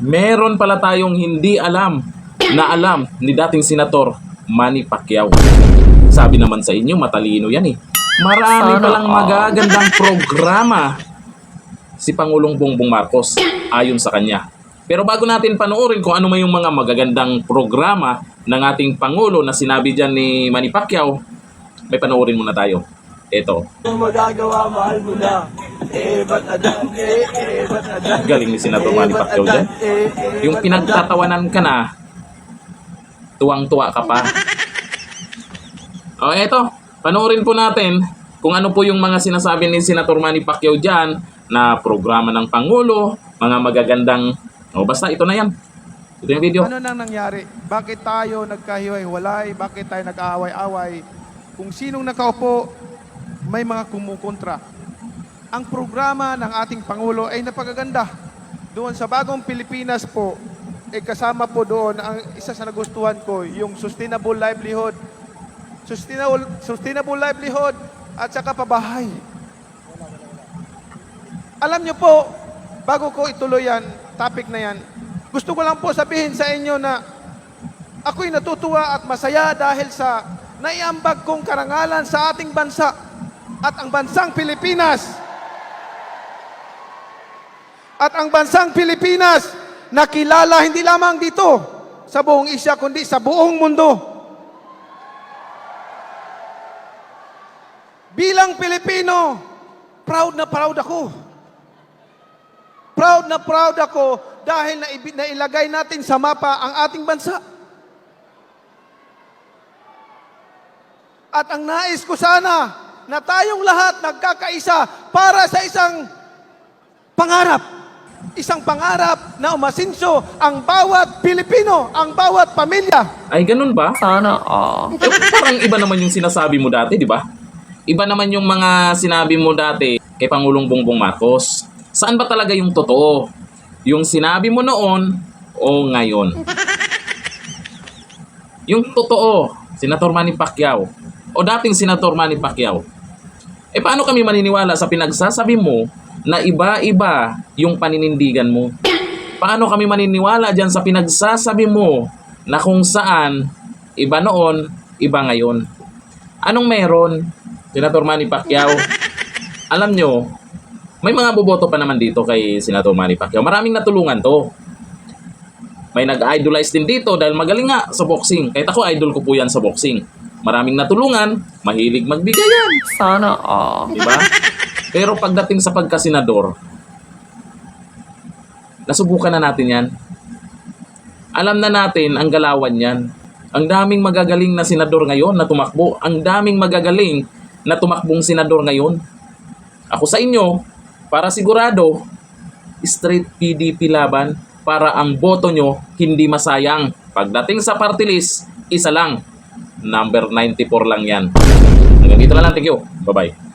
Meron pala tayong hindi alam na alam ni dating Senator Manny Pacquiao. Sabi naman sa inyo, matalino yan eh. Marami palang magagandang programa si Pangulong Bongbong Marcos ayon sa kanya. Pero bago natin panoorin kung ano may yung mga magagandang programa ng ating Pangulo na sinabi dyan ni Manny Pacquiao, may panoorin muna tayo. Ito. Magagawa, mahal mo na. Ba't adan? Ba't adan? Galing ni Senator Manny Pacquiao dyan. Yung pinagtatawanan ka na, tuwang-tuwa ka pa. O eto, panoorin po natin kung ano po yung mga sinasabi ni Senator Manny Pacquiao dyan na programa ng Pangulo, mga magagandang... O basta ito na yan. Ito yung video. Ano nang nangyari? Bakit tayo nagkahiwa-hiwalay? Bakit tayo nag-aaway-away? Kung sinong nakaupo, may mga kumukontra. Ang programa ng ating Pangulo ay napakaganda. Doon sa bagong Pilipinas po, kasama po doon, ang isa sa nagustuhan ko, yung sustainable livelihood. Sustainable livelihood at saka pabahay. Alam niyo po, bago ko ituloy yan, topic na yan, gusto ko lang po sabihin sa inyo na ako'y natutuwa at masaya dahil sa naiambag kong karangalan sa ating bansa at ang bansang Pilipinas. At ang bansang Pilipinas nakilala hindi lamang dito sa buong Asia kundi sa buong mundo. Bilang Pilipino, proud na proud ako. Proud na proud ako dahil nailagay natin sa mapa ang ating bansa. At ang nais ko sana na tayong lahat nagkakaisa para sa isang pangarap. Isang pangarap na umasinso ang bawat Pilipino, ang bawat pamilya. Ay, ganun ba? Sana Parang iba naman yung sinasabi mo dati, di ba? Iba naman yung mga sinabi mo dati kay Pangulong Bongbong Marcos. Saan ba talaga yung totoo? Yung sinabi mo noon o ngayon? Yung totoo, Senator Manny Pacquiao o dating Senator Manny Pacquiao. Eh paano kami maniniwala sa pinagsasabi mo na iba-iba yung paninindigan mo? Paano kami maniniwala dyan sa pinagsasabi mo na kung saan iba noon, iba ngayon? Anong meron, Senator Manny Pacquiao? Alam nyo, may mga boboto pa naman dito kay Senator Manny Pacquiao. Maraming natulungan to. May nag-idolize din dito dahil magaling nga sa boxing. Kahit ako, idol ko po yan sa boxing. Maraming natulungan, mahilig magbigay yan. Sana Diba? Pero pagdating sa pagkasenador, nasubukan na natin yan. Alam na natin ang galawan yan. Ang daming magagaling na senador ngayon na tumakbo. Ang daming magagaling na tumakbong senador ngayon. Ako sa inyo, para sigurado, straight PDP laban para ang boto nyo hindi masayang. Pagdating sa party list, isa lang. Number 94 lang yan. Hanggang dito na lang. Thank you. Bye-bye.